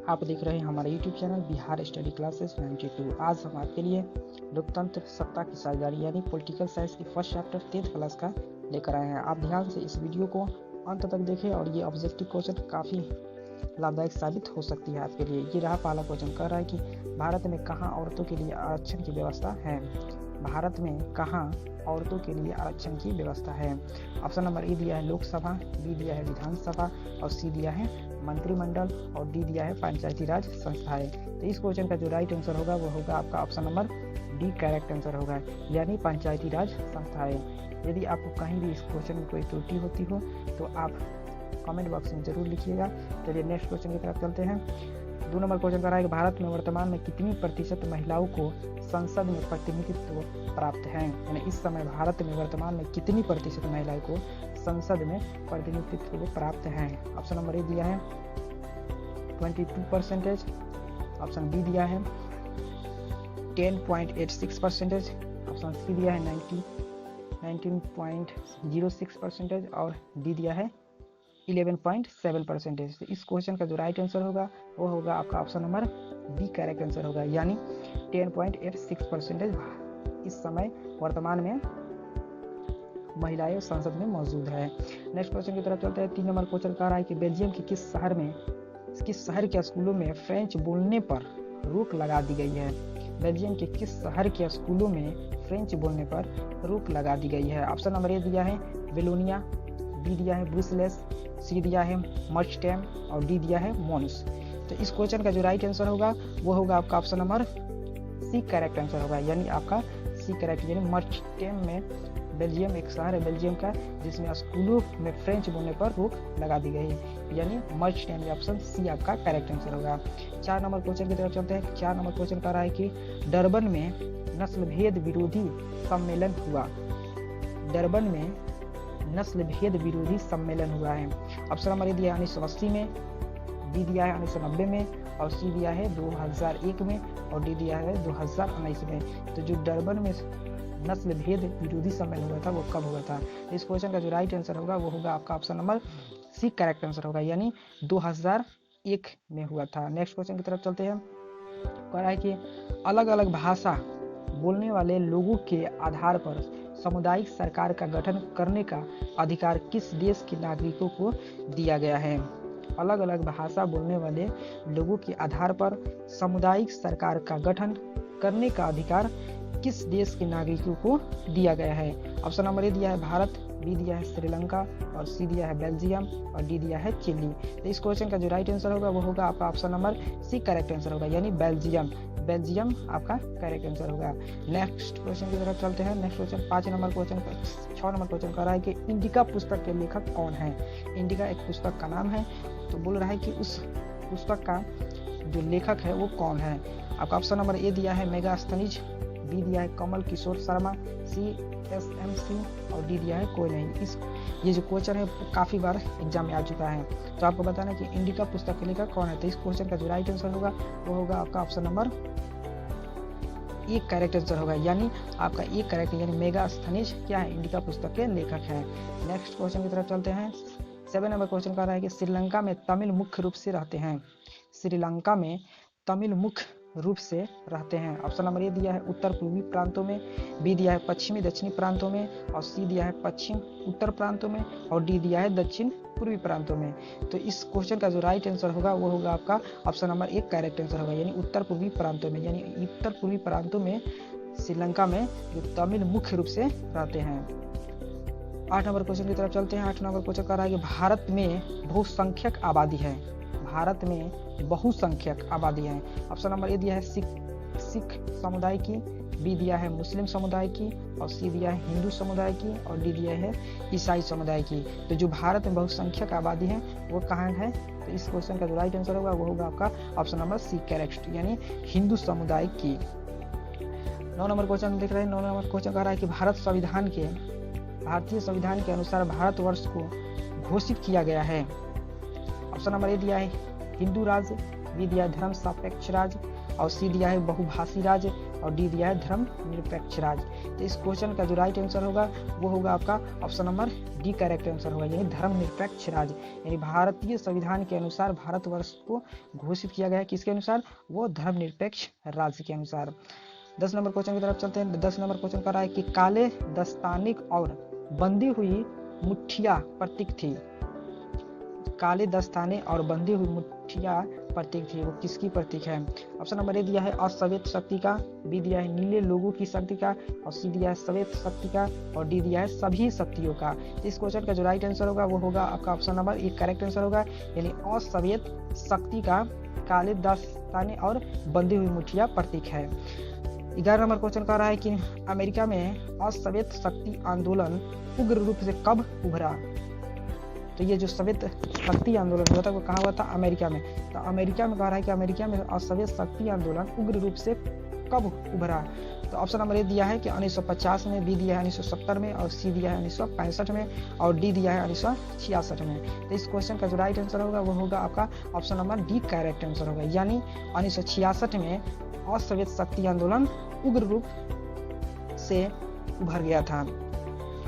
आप देख रहे हैं हमारा YouTube channel Bihar study classes 92। आज हम आपके लिए लोकतंत्र सत्ता की साझेदारी यानी पॉलिटिकल साइंस की फर्स्ट चैप्टर 10th क्लास का लेकर आए हैं। आप ध्यान से इस वीडियो को अंत तक देखें और ये ऑब्जेक्टिव क्वेश्चन काफ़ी लाभदायक साबित हो सकती है आपके लिए। ये रहा पहला क्वेश्चन, कह रहा है कि भारत में कहाँ औरतों के लिए आरक्षण की व्यवस्था है। भारत में कहाँ औरतों के लिए आरक्षण की व्यवस्था है। ऑप्शन नंबर ए दिया है लोकसभा, बी दिया है विधानसभा और सी दिया है मंत्रिमंडल और डी दिया है पंचायती राज संस्थाएं। तो इस क्वेश्चन का जो राइट आंसर होगा वो होगा आपका option number D correct answer होगा, यानी पंचायती राज संस्थाएं। यदि आपको कहीं भी इस क्वेश्चन में कोई त्रुटि होती हो तो आप कमेंट बॉक्स में जरूर लिखिएगा। चलिए नेक्स्ट क्वेश्चन की तरफ चलते हैं। 2 नंबर क्वेश्चन कर रहा है कि भारत में वर्तमान में कितनी प्रतिशत महिलाओं को संसद में प्रतिनिधित्व प्राप्त है। यानी इस समय भारत में वर्तमान में कितनी प्रतिशत महिलाओं को संसद में प्रतिनिधित्व प्राप्त है। ऑप्शन नंबर ए दिया है 22%, ऑप्शन बी दिया है 10.86%, ऑप्शन सी दिया है 19.06% और डी दिया है 11.7%। तो इस क्वेश्चन का जो राइट आंसर होगा वो होगा आपका option number B correct answer होगा, यानी 10.86% इस समय वर्तमान में महिलाएं संसद में मौजूद है। नेक्स्ट क्वेश्चन की तरफ चलते हैं। 3 नंबर क्वेश्चन कह रहा है कि बेल्जियम के किस शहर के स्कूलों में फ्रेंच बोलने पर रोक लगा दी गई है। बेल्जियम के किस शहर के स्कूलों में फ्रेंच बोलने पर रोक लगा दी गई है। ऑप्शन नंबर ए दिया है वेलोनिया, बी दिया है ब्रुसेल्स, सी दिया है मर्चटेम और डी दिया है मोन्स। तो इस क्वेश्चन का जो राइट आंसर होगा वो होगा आपका option number C correct answer होगा, यानी आपका सी करेक्ट, यानी मर्चटेम में बेल्जियम एक शहर है बेल्जियम का जिसमें स्कूलों में फ्रेंच बोलने पर रोक लगा दी गई है, यानी मर्चटेम। ऑप्शन सी आपका करेक्ट आंसर होगा। 4 नंबर क्वेश्चन की तरफ चलते हैं। 4 नंबर क्वेश्चन कह रहा है कि डरबन में नस्ल भेद विरोधी सम्मेलन हुआ। डरबन में नस्ल भेद विरोधी सम्मेलन हुआ है। ऑप्शन नंबर ए दिया है 1980 में, बी दिया है 1990 में और सी दिया है 2001 में और डी दिया है 2019 में। तो जो डरबन में नस्ल भेद विरोधी सम्मेलन हुआ था वो कब हुआ था। इस क्वेश्चन का जो राइट आंसर होगा वो होगा आपका option number C correct answer होगा, यानी 2001 में हुआ था। नेक्स्ट क्वेश्चन की तरफ चलते हैं। कह रहा है कि अलग अलग भाषा बोलने वाले लोगों के आधार पर सामुदायिक सरकार का गठन करने का अधिकार किस देश के नागरिकों को दिया गया है। अलग अलग भाषा बोलने वाले लोगों के आधार पर सामुदायिक सरकार का गठन करने का अधिकार किस देश के नागरिकों को दिया गया है। ऑप्शन नंबर ए दिया है भारत, बी दिया है श्रीलंका और सी दिया है बेल्जियम और डी दिया है चिली। तो इस क्वेश्चन का जो राइट आंसर होगा वो होगा आपका option number C correct answer होगा, यानी बेल्जियम आपका करेक्ट आंसर होगा। नेक्स्ट क्वेश्चन की तरफ चलते हैं। नेक्स्ट क्वेश्चन 6 नंबर क्वेश्चन कह रहा है कि इंडिका पुस्तक के लेखक कौन है। इंडिका एक पुस्तक का नाम है, तो बोल रहा है कि उस पुस्तक का जो लेखक है वो कौन है। आपका ऑप्शन नंबर ए दिया है मेगास्थनीज, बी दिया है कमल किशोर शर्मा, सी SMC और डी दिया है कोई नहीं। ये जो क्वेश्चन है काफ़ी बार एग्जाम में आ चुका है, तो आपको बताना है कि इंडिका पुस्तक के लेखक कौन है। तो इस क्वेश्चन का जो राइट आंसर होगा वो होगा आपका option number A correct answer होगा, यानी आपका ए करेक्ट, यानी मेगास्थनीज क्या है, इंडिका पुस्तक के लेखक है। नेक्स्ट क्वेश्चन की तरफ चलते हैं। 7 नंबर क्वेश्चन कह रहा है कि श्रीलंका में तमिल मुख्य रूप से रहते हैं। श्रीलंका में तमिल मुख्य रूप से रहते हैं। ऑप्शन नंबर ए दिया है उत्तर पूर्वी प्रांतों में, बी दिया है पश्चिमी दक्षिणी प्रांतों में और सी दिया है पश्चिम उत्तर प्रांतों में और डी दिया है दक्षिण पूर्वी प्रांतों में। तो इस क्वेश्चन का जो राइट आंसर होगा वो होगा आपका option number A correct answer होगा, यानी उत्तर पूर्वी प्रांतों में, यानी उत्तर पूर्वी प्रांतों में श्रीलंका में जो तमिल मुख्य रूप से रहते हैं। 8 नंबर क्वेश्चन की तरफ चलते हैं। 8 नंबर क्वेश्चन कह रहा है कि भारत में बहुसंख्यक आबादी है। भारत में बहुसंख्यक आबादी है। ऑप्शन नंबर ए दिया है सिख समुदाय की, बी दिया है मुस्लिम समुदाय की और सी दिया है हिंदू समुदाय की और डी दिया है ईसाई समुदाय की। तो जो भारत में बहुसंख्यक आबादी है वो कहाँ है। तो इस क्वेश्चन का जो राइट आंसर होगा वो होगा आपका ऑप्शन नंबर सी करेक्ट, यानी हिंदू समुदाय की। 9 नंबर क्वेश्चन देख रहे हैं। 9 नंबर क्वेश्चन कह रहा है कि भारतीय संविधान के अनुसार भारतवर्ष को घोषित किया गया है। ऑप्शन नंबर ए दिया है हिंदू राज्य, बी दिया है धर्म सापेक्ष राज्य और सी दिया है बहुभाषी राज्य और डी दिया है धर्मनिरपेक्ष राज्य। तो इस क्वेश्चन का जो राइट आंसर होगा वो होगा आपका option number D correct answer होगा, यानी धर्मनिरपेक्ष राज्य। यानी भारतीय संविधान के अनुसार भारतवर्ष को घोषित किया गया है किसके अनुसार, वो धर्मनिरपेक्ष राज्य के अनुसार। 10 नंबर क्वेश्चन की तरफ चलते हैं। 10 नंबर क्वेश्चन कर रहा है कि काले दस्ताने और बंधी हुई मुठ्ठिया प्रतीक थी। काले दस्ताने और बंधी हुई मुठ्ठिया प्रतीक थी, वो किसकी प्रतीक है? ऑप्शन नंबर ए दिया है अश्वेत शक्ति का, बी दिया है नीले लोगों की शक्ति का, और सी दिया है श्वेत शक्ति का, और डी दिया है सभी शक्तियों का। इस क्वेश्चन का जो राइट आंसर होगा वो होगा आपका option number A correct answer होगा, यानी अश्वेत शक्ति का काले दस्ताने और बंधी हुई मुठ्ठिया प्रतीक है। 11 नंबर क्वेश्चन कह रहा है कि अमेरिका में अश्वेत शक्ति आंदोलन उग्र रूप से कब उभरा? तो ये जो श्वेत शक्ति आंदोलन हुआ था वो कहाँ हुआ था? अमेरिका में। तो अमेरिका में कह रहा है कि अमेरिका में अश्वेत शक्ति आंदोलन उग्र रूप से कब उभरा? तो ऑप्शन नंबर ए दिया है कि 1950 में, बी दिया है 1970 में, और सी दिया है 1965 में, और डी दिया है 1966 में। तो इस क्वेश्चन का जो राइट आंसर होगा वो होगा आपका option number D correct answer होगा, यानी 1966 में अश्वेत शक्ति आंदोलन उग्र रूप से उभर गया था।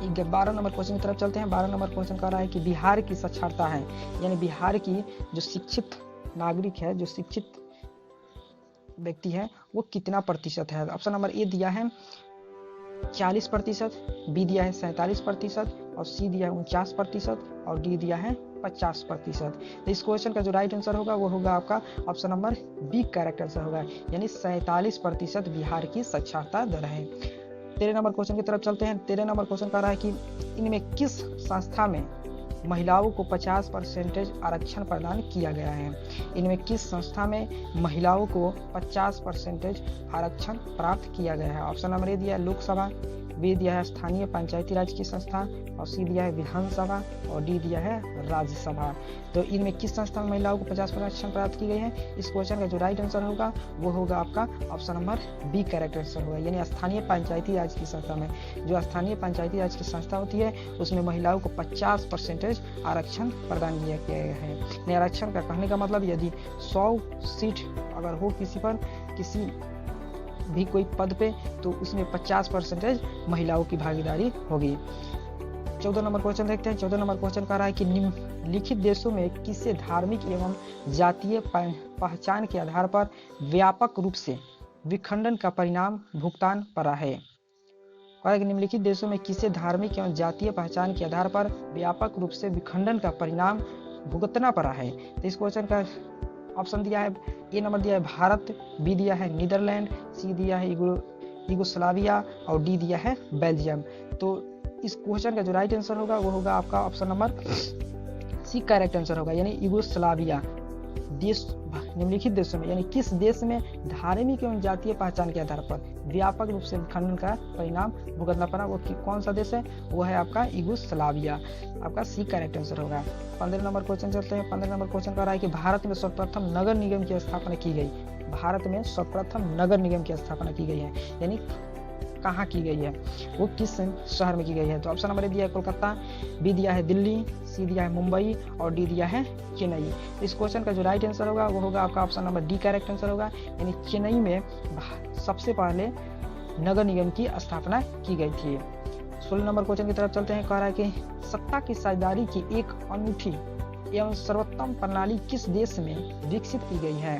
12 नंबर क्वेश्चन की तरफ चलते हैं। 12 नंबर क्वेश्चन कह रहा है कि बिहार की साक्षरता है, यानी बिहार की जो शिक्षित नागरिक है, जो शिक्षित व्यक्ति है, वो कितना प्रतिशत है? ऑप्शन नंबर ए दिया है 40%, बी दिया है 47%, और सी दिया है 49%, और डी दिया है 50%। तो इस क्वेश्चन का जो राइट आंसर होगा वो होगा आपका option number B correct answer होगा, यानी 47% बिहार की साक्षरता दर है। 13 नंबर क्वेश्चन की तरफ चलते हैं। 13 नंबर क्वेश्चन कह रहा है कि इनमें किस संस्था में महिलाओं को 50% आरक्षण प्रदान किया गया है? इनमें किस संस्था में महिलाओं को 50% आरक्षण प्राप्त किया गया है? ऑप्शन नंबर ए दिया है लोकसभा, बी दिया है स्थानीय पंचायती राज की संस्था, और सी दिया है विधानसभा, और डी दिया है राज्यसभा। तो इनमें किस संस्था में महिलाओं को 50% आरक्षण प्राप्त की गई है? इस क्वेश्चन का जो राइट आंसर होगा वो होगा आपका option number B correct answer होगा, यानी स्थानीय पंचायती राज की संस्था में। जो स्थानीय पंचायती राज की संस्था होती है उसमें महिलाओं को 50% आरक्षण प्रदान किया गया है। आरक्षण का कहने का मतलब यदि 100 सीट अगर हो किसी पर, किसी भी कोई पद पे, तो उसमें 50% महिलाओं की भागीदारी होगी। 14 नंबर क्वेश्चन देखते हैं। 14 नंबर क्वेश्चन कह रहा है कि निम्नलिखित देशों में किसे धार्मिक एवं जातीय पहचान के आधार पर व्यापक रूप से विखंडन का परिणाम भुगतान पड़ा है? कहा कि निम्नलिखित देशों में किसे धार्मिक एवं जातीय पहचान के आधार पर व्यापक रूप से विखंडन का परिणाम भुगतना पड़ा है? तो इस क्वेश्चन का ऑप्शन दिया है, ए नंबर दिया है भारत, बी दिया है नीदरलैंड, सी दिया है यूगोस्लाविया, और डी दिया है बेल्जियम। तो इस क्वेश्चन का जो राइट आंसर होगा वो होगा आपका option number C correct answer होगा, यानी यूगोस्लाविया। देश निम्नलिखित देशों में, यानी किस देश में धार्मिक एवं जातीय पहचान के आधार पर व्यापक रूप से विखंडन का परिणाम भुगतना पड़ा, वो कौन सा देश है? वो है आपका यूगोस्लाविया। आपका सी करेक्ट आंसर होगा। 15 नंबर क्वेश्चन चलते हैं। 15 नंबर क्वेश्चन कह रहा है कि भारत में सर्वप्रथम नगर निगम की स्थापना की गई। भारत में सर्वप्रथम नगर निगम की स्थापना की गई है, यानी कहाँ की गई है, वो किस शहर में की गई है? तो ऑप्शन नंबर ए दिया है कोलकाता, बी दिया है दिल्ली, सी दिया है मुंबई, और डी दिया है चेन्नई। इस क्वेश्चन का जो राइट आंसर होगा वो होगा आपका option number D correct answer होगा, यानी चेन्नई में सबसे पहले नगर निगम की स्थापना की गई थी। 16 नंबर क्वेश्चन की तरफ चलते हैं। कह रहा है कि सत्ता की साझेदारी की एक अनूठी एवं सर्वोत्तम प्रणाली किस देश में विकसित की गई है?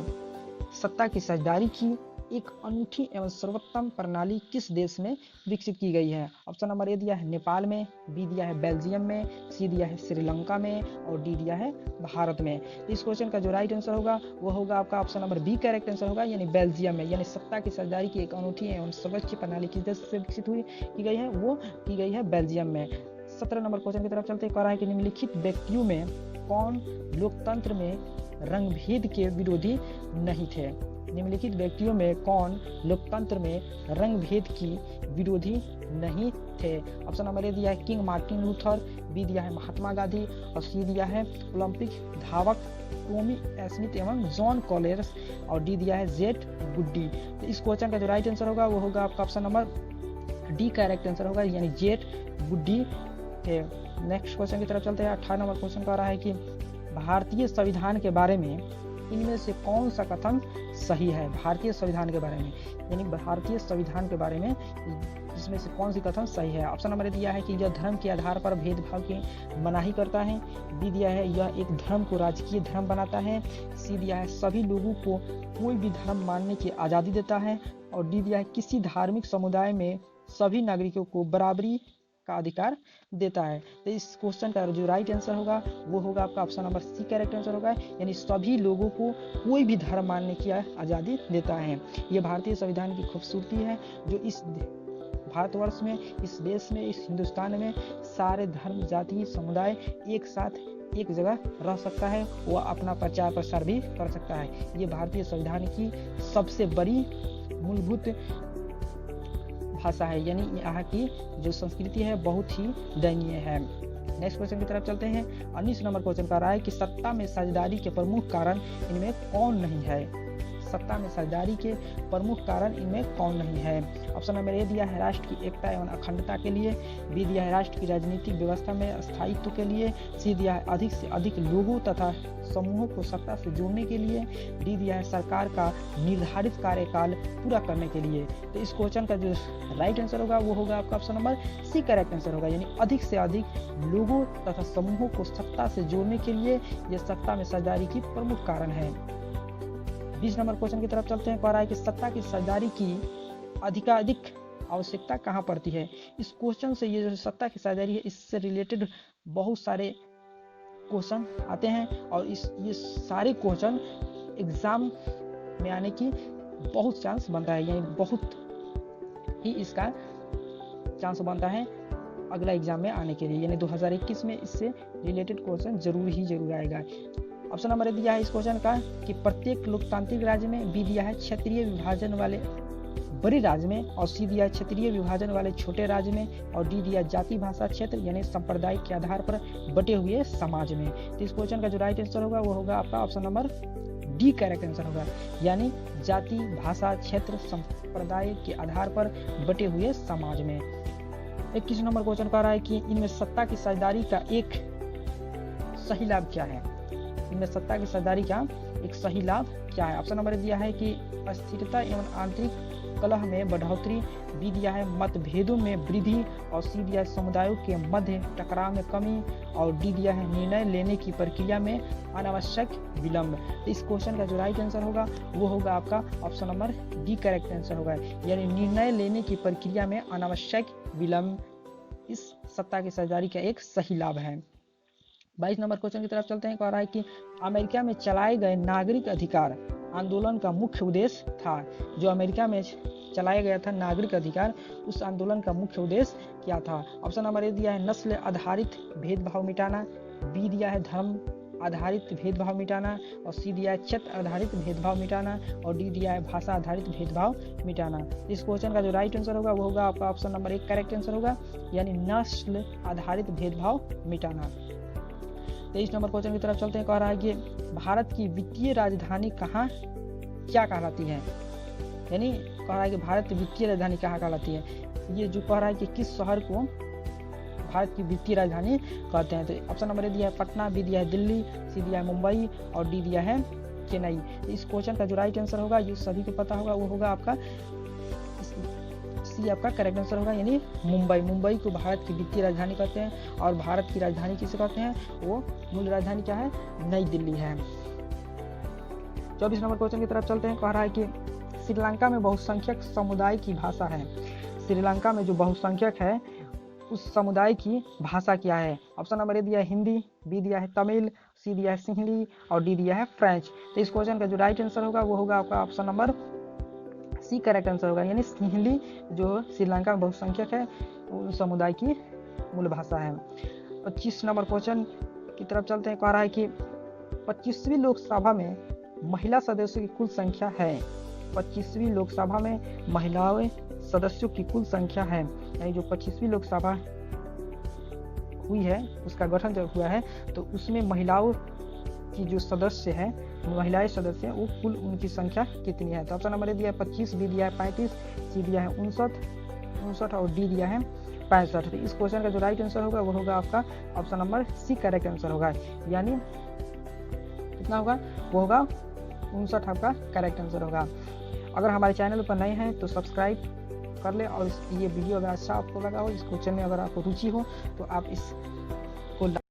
सत्ता की साझेदारी की एक अनूठी एवं सर्वोत्तम प्रणाली किस देश में विकसित की गई है? ऑप्शन नंबर ए दिया है नेपाल में, बी दिया है बेल्जियम में, सी दिया है श्रीलंका में, और डी दिया है भारत में। इस क्वेश्चन का जो राइट आंसर होगा वो होगा आपका option number B correct answer होगा, यानी बेल्जियम में। यानी सत्ता की साझेदारी की एक अनूठी एवं सर्वोच्च प्रणाली किस देश से विकसित की गई है? वो की गई है बेल्जियम में। 17 नंबर क्वेश्चन की तरफ चलते कह रहा है कि निम्नलिखित व्यक्तियों में कौन लोकतंत्र में रंगभेद के विरोधी नहीं थे? निम्नलिखित व्यक्तियों में कौन लोकतंत्र में रंगभेद की विरोधी नहीं थे? ऑप्शन नंबर ए दिया है किंग मार्टिन लूथर, बी दिया है महात्मा गांधी, और सी दिया है ओलंपिक धावक टॉमी स्मिथ एवं जॉन कॉलेर्स, और डी दिया है जेट गुड्डी। तो इस क्वेश्चन का जो राइट आंसर होगा वो होगा आपका option number D correct answer होगा, यानी जेट गुड्डी थे। नेक्स्ट क्वेश्चन की तरफ चलते हैं। 18 नंबर क्वेश्चन कह रहा है कि भारतीय संविधान के बारे में इनमें से कौन सा कथन सही है भारतीय संविधान के बारे में, यानी भारतीय संविधान के बारे में इसमें से कौन सी कथन सही है। ऑप्शन नंबर दिया है कि यह धर्म के आधार पर भेदभाव की मनाही करता है, बी दिया है यह एक धर्म को राजकीय धर्म बनाता है, सी दिया है सभी लोगों को कोई भी धर्म मानने की आज़ादी देता है, और डी दिया है किसी धार्मिक समुदाय में सभी नागरिकों को बराबरी का अधिकार देता है। तो इस क्वेश्चन का जो राइट आंसर होगा वो होगा आपका option number C correct answer होगा, यानी सभी लोगों को कोई भी धर्म मानने की आज़ादी देता है। ये भारतीय संविधान की खूबसूरती है जो इस भारतवर्ष में, इस देश में, इस हिंदुस्तान में सारे धर्म जाति समुदाय एक साथ एक जगह रह सकता है, वो अपना प्रचार प्रसार भी कर सकता है। ये भारतीय संविधान की सबसे बड़ी मूलभूत भाषा है, यानी यहाँ की जो संस्कृति है बहुत ही दयनीय है। नेक्स्ट क्वेश्चन की तरफ चलते हैं। 19 नंबर क्वेश्चन का रहा है कि सत्ता में साझेदारी के प्रमुख कारण इनमें कौन नहीं है। सत्ता में साझेदारी के प्रमुख कारण इनमें कौन नहीं है। ऑप्शन नंबर ए दिया है राष्ट्र की एकता एवं अखंडता के लिए, बी दिया है राष्ट्र की राजनीतिक व्यवस्था में स्थायित्व के लिए, सी दिया है अधिक से अधिक लोगों तथा समूहों को सत्ता से जोड़ने के लिए, डी दिया है सरकार का निर्धारित कार्यकाल पूरा करने के लिए। तो इस क्वेश्चन का जो राइट आंसर होगा वो होगा आपका option number C correct answer होगा, यानी अधिक से अधिक लोगों तथा समूहों को सत्ता से जोड़ने के लिए यह सत्ता में साझेदारी की प्रमुख कारण है। 20 नंबर क्वेश्चन की तरफ चलते हैं। कह रहा है कि सत्ता की साझेदारी की अधिकाधिक आवश्यकता कहाँ पड़ती है। इस क्वेश्चन से ये जो सत्ता की साझेदारी है इससे रिलेटेड बहुत सारे क्वेश्चन आते हैं और ये सारे क्वेश्चन एग्जाम में आने की बहुत चांस बनता है, यानी बहुत ही इसका चांस बनता है अगला एग्जाम में आने के लिए, यानी 2021 में इससे रिलेटेड क्वेश्चन जरूर आएगा। ऑप्शन नंबर ए दिया है इस क्वेश्चन का कि प्रत्येक लोकतांत्रिक राज्य में, बी दिया है क्षेत्रीय विभाजन वाले बड़े राज्य में, और सी दिया है क्षेत्रीय विभाजन वाले छोटे राज्य में, और डी दिया जाति भाषा क्षेत्र यानी संप्रदाय के आधार पर बटे हुए समाज में। तो इस क्वेश्चन का जो राइट आंसर होगा वो होगा आपका option number D correct answer होगा, यानी जाति भाषा क्षेत्र संप्रदाय के आधार पर बटे हुए समाज में। 21 नंबर क्वेश्चन कह रहा है कि इनमें सत्ता की साझेदारी का एक सही लाभ क्या है। इनमें सत्ता की साझेदारी का एक सही लाभ क्या है। ऑप्शन नंबर दिया है कि अस्थिरता एवं आंतरिक कलह में बढ़ोतरी, बी दिया है मतभेदों में वृद्धि, और सी दिया है समुदायों के मध्य टकराव में कमी, और डी दिया है निर्णय लेने की प्रक्रिया में अनावश्यक विलंब। तो इस क्वेश्चन का जो राइट आंसर होगा वो होगा आपका option number D correct answer होगा, यानी निर्णय लेने की प्रक्रिया में अनावश्यक विलंब इस सत्ता की साझेदारी का एक सही लाभ है। 22 नंबर क्वेश्चन की तरफ चलते हैं। कह रहा है कि अमेरिका में चलाए गए नागरिक अधिकार आंदोलन का मुख्य उद्देश्य था। जो अमेरिका में चलाया गया था नागरिक अधिकार, उस आंदोलन का मुख्य उद्देश्य क्या था। ऑप्शन नंबर ए दिया है नस्ल आधारित भेदभाव मिटाना, बी दिया है धर्म आधारित भेदभाव मिटाना, और सी दिया है क्षेत्र आधारित भेदभाव मिटाना, और डी दिया है भाषा आधारित भेदभाव मिटाना। इस क्वेश्चन का जो राइट आंसर होगा वो होगा आपका ऑप्शन नंबर 1 करेक्ट आंसर होगा, यानी नस्ल आधारित भेदभाव मिटाना। 23 नंबर क्वेश्चन की तरफ चलते हैं। कह रहा है कि भारत की वित्तीय राजधानी कहाँ क्या कहलाती है, यानी कह रहा है कि भारत की वित्तीय राजधानी कहाँ कहलाती है। ये जो कह रहा है कि किस शहर को भारत की वित्तीय राजधानी कहते हैं। तो ऑप्शन नंबर ए दिया है पटना, बी दिया है दिल्ली, सी दिया है मुंबई, और डी दिया है चेन्नई। तो इस क्वेश्चन का जो राइट आंसर होगा ये सभी को पता होगा, वो होगा आपका सी आपका करेक्ट आंसर होगा, यानी मुंबई। मुंबई को भारत की वित्तीय राजधानी कहते हैं, और भारत की राजधानी किसे कहते हैं, वो मूल राजधानी क्या है, नई दिल्ली है। 24 नंबर क्वेश्चन की तरफ चलते हैं। कह रहा है कि श्रीलंका में बहुसंख्यक समुदाय की भाषा है। श्रीलंका में जो बहुसंख्यक है उस समुदाय की भाषा क्या है। ऑप्शन नंबर ए दिया है हिंदी, बी दिया है तमिल, सी दिया है सिंहली, और डी दिया है फ्रेंच। तो इस क्वेश्चन का जो राइट आंसर होगा वो होगा आपका option number C correct answer होगा, यानी सिंहली जो श्रीलंका में बहुसंख्यक है उस समुदाय की मूल भाषा है। 25 नंबर क्वेश्चन की तरफ चलते हैं। कह रहा है कि 25वीं लोकसभा में महिला सदस्यों की कुल संख्या है। 25वीं लोकसभा में महिलाओं सदस्यों की कुल संख्या है, यानी जो 25वीं लोकसभा हुई है उसका गठन जब हुआ है तो उसमें महिलाओं की जो सदस्य है, महिलाएं सदस्य हैं, वो कुल उनकी संख्या कितनी है। तो ऑप्शन नंबर ए दिया है 25, बी दिया है 35, सी दिया है 59 और डी दिया है 65। तो इस क्वेश्चन का जो राइट आंसर होगा वो होगा आपका option number C correct answer होगा, यानी कितना होगा, वो होगा 59 आपका करेक्ट आंसर होगा। अगर हमारे चैनल पर नए हैं तो सब्सक्राइब कर ले, और ये वीडियो अगर अच्छा आपको लगा हो, इस क्वेश्चन में अगर आपको रुचि हो तो आप इस